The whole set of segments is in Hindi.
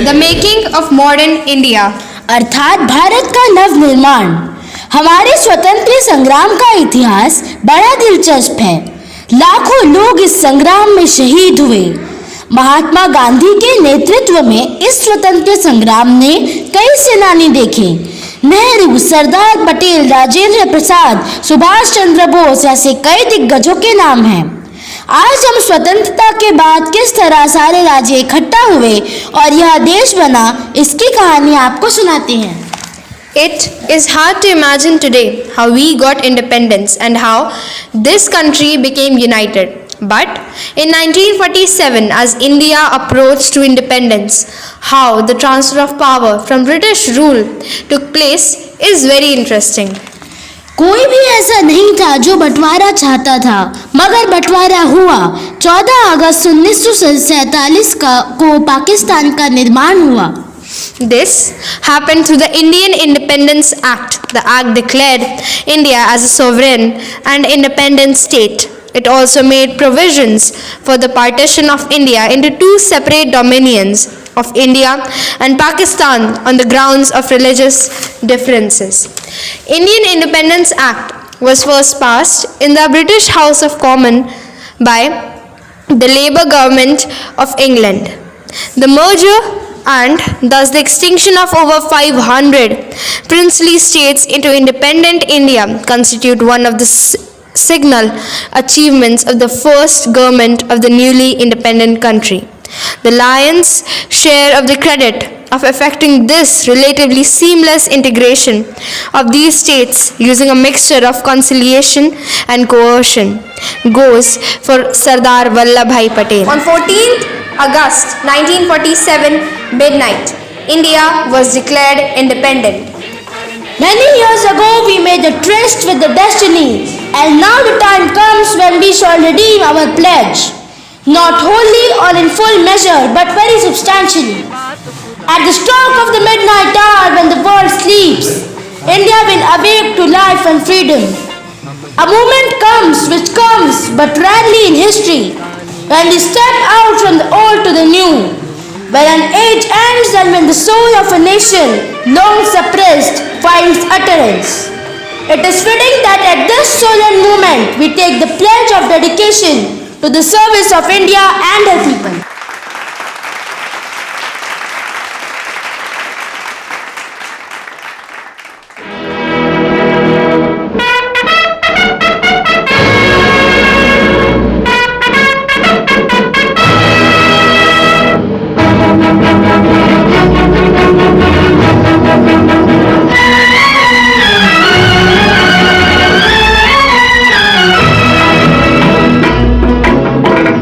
The making of modern India, अर्थात भारत का नव निर्माण। हमारे स्वतंत्र संग्राम का इतिहास बड़ा दिलचस्प है। लाखों लोग इस संग्राम में शहीद हुए। महात्मा गांधी के नेतृत्व में इस स्वतंत्र संग्राम ने कई सेनानी देखे। नेहरू, सरदार पटेल, राजेंद्र प्रसाद, सुभाष चंद्र बोस ऐसे कई दिग्गजों के नाम हैं। आज हम स्वतंत्रता के बाद किस तरह सारे राज्य इकट्ठा हुए और यह देश बना, इसकी कहानी आपको सुनाते हैं। it is hard to imagine today how we got independence and how this country became united. But in 1947, as India approached to independence, how the transfer of power from British rule took place is very interesting. कोई भी ऐसा नहीं था जो बंटवारा चाहता था, मगर बंटवारा हुआ। 14 अगस्त 1947 को पाकिस्तान का निर्माण हुआ। This happened through the Indian Independence Act. The act declared India as a sovereign and independent state. It also made provisions for the partition of India into two separate dominions of India and Pakistan on the grounds of religious differences. Indian Independence Act was first passed in the British House of Commons by the Labour government of England. The merger and thus the extinction of over 500 princely states into independent India constitute one of the signal achievements of the first government of the newly independent country. The lion's share of the credit of effecting this relatively seamless integration of these states using a mixture of conciliation and coercion goes for Sardar Vallabhbhai Patel. On 14th August 1947 midnight, India was declared independent. Many years ago we made a tryst with the destiny, and now the time comes when we shall redeem our pledge. Not wholly or in full measure, but very substantially. At the stroke of the midnight hour when the world sleeps, India will awake to life and freedom. A moment comes which comes but rarely in history, when we step out from the old to the new, when an age ends and when the soul of a nation, long suppressed, finds utterance. It is fitting that at this solemn moment we take the pledge of dedication to the service of India and her people.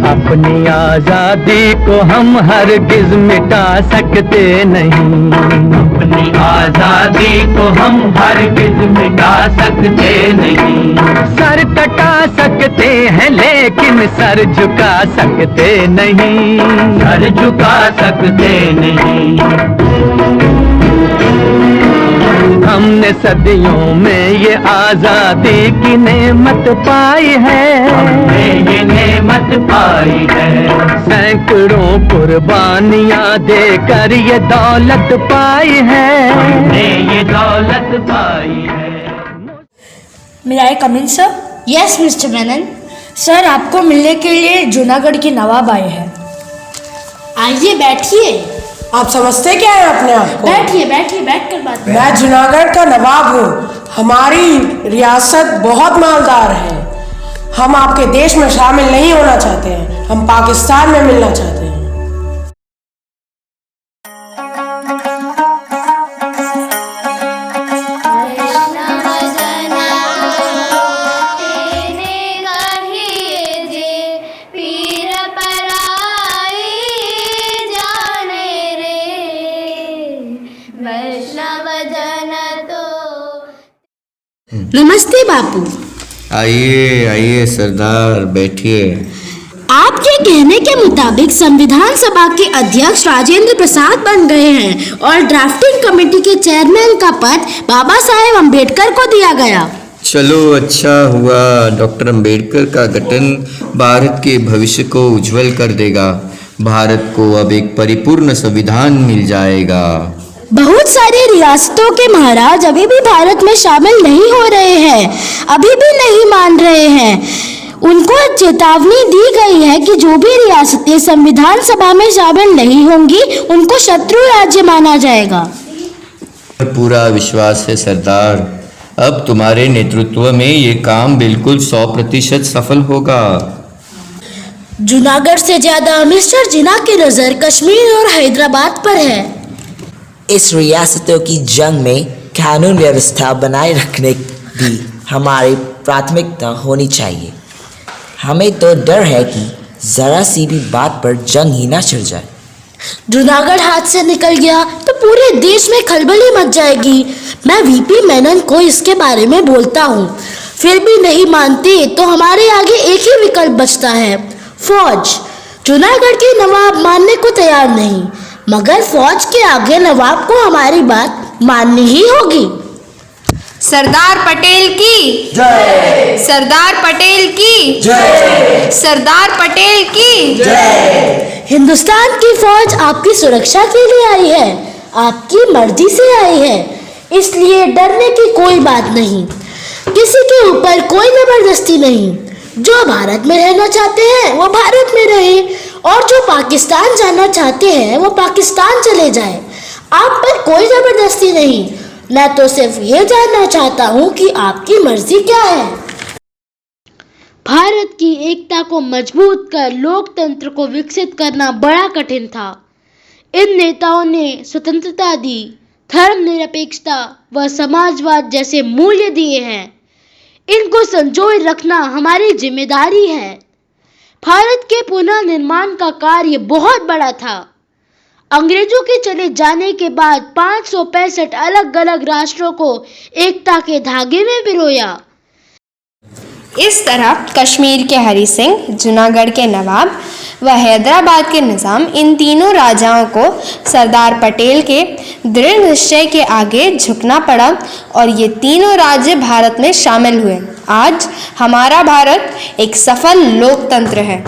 अपनी आजादी को हम हरगिज मिटा सकते नहीं। अपनी आजादी को हम हरगिज मिटा सकते नहीं। सर कटा सकते हैं लेकिन सर झुका सकते नहीं। सर झुका सकते नहीं। हमने सदियों में ये आजादी की नेमत पाई है। हमने ये नेमत पाई है। सैकड़ों कुर्बानियां देकर ये दौलत पाई है। हमने ये दौलत पाई है। May I come in, sir? Yes, Mr. Menon. Sir, आपको मिलने के लिए जूनागढ़ की नवाब आए हैं। आइए बैठिए। आप समझते क्या है अपने आप को? बैठिए बैठिए, बैठकर बात करें। मैं जूनागढ़ का नवाब हूँ। हमारी रियासत बहुत मालदार है। हम आपके देश में शामिल नहीं होना चाहते हैं। हम पाकिस्तान में मिलना चाहते हैं। नमस्ते बापू। आइए आइए सरदार, बैठिए। आपके कहने के मुताबिक संविधान सभा के अध्यक्ष राजेंद्र प्रसाद बन गए हैं और ड्राफ्टिंग कमेटी के चेयरमैन का पद बाबा साहेब अम्बेडकर को दिया गया। चलो अच्छा हुआ। डॉक्टर अम्बेडकर का गठन भारत के भविष्य को उज्जवल कर देगा। भारत को अब एक परिपूर्ण संविधान मिल जाएगा। बहुत सारी रियासतों के महाराज अभी भी भारत में शामिल नहीं हो रहे हैं, अभी भी नहीं मान रहे हैं। उनको चेतावनी दी गई है कि जो भी रियासतें संविधान सभा में शामिल नहीं होंगी उनको शत्रु राज्य माना जाएगा। पूरा विश्वास है सरदार, अब तुम्हारे नेतृत्व में ये काम बिल्कुल 100% सफल होगा। जूनागढ़ से ज्यादा मिस्टर जिन्ना की नजर कश्मीर और हैदराबाद पर है। इस रियासतों की जंग में कानून व्यवस्था बनाए रखने भी हमारी प्राथमिकता होनी चाहिए। हमें तो डर है कि जरा सी भी बात पर जंग ही ना छिड़ जाए। जूनागढ़ हाथ से निकल गया तो पूरे देश में खलबली मच जाएगी। मैं वीपी मेनन को इसके बारे में बोलता हूँ, फिर भी नहीं मानते तो हमारे आगे एक ही विकल्प बचता है, फौज। जूनागढ़ के नवाब मानने को तैयार नहीं, मगर फौज के आगे नवाब को हमारी बात माननी ही होगी। सरदार पटेल की जय, सरदार पटेल की जय, सरदार पटेल की जय। हिंदुस्तान की फौज आपकी सुरक्षा के लिए आई है, आपकी मर्जी से आई है, इसलिए डरने की कोई बात नहीं। किसी के ऊपर कोई जबरदस्ती नहीं। जो भारत में रहना चाहते हैं वो भारत में रहे और जो पाकिस्तान जाना चाहते हैं वो पाकिस्तान चले जाए। आप पर कोई जबरदस्ती नहीं। मैं तो सिर्फ ये जानना चाहता हूँ कि आपकी मर्जी क्या है। भारत की एकता को मजबूत कर लोकतंत्र को विकसित करना बड़ा कठिन था। इन नेताओं ने स्वतंत्रता दी, धर्मनिरपेक्षता व समाजवाद जैसे मूल्य दिए हैं। इनको संजोए रखना हमारी जिम्मेदारी है। भारत के पुनर्निर्माण का कार्य बहुत बड़ा था। अंग्रेजों के चले जाने के बाद 565 अलग अलग राष्ट्रों को एकता के धागे में पिरोया। इस तरह कश्मीर के हरि सिंह, जूनागढ़ के नवाब व हैदराबाद के निज़ाम, इन तीनों राजाओं को सरदार पटेल के दृढ़ निश्चय के आगे झुकना पड़ा और ये तीनों राज्य भारत में शामिल हुए। आज हमारा भारत एक सफल लोकतंत्र है।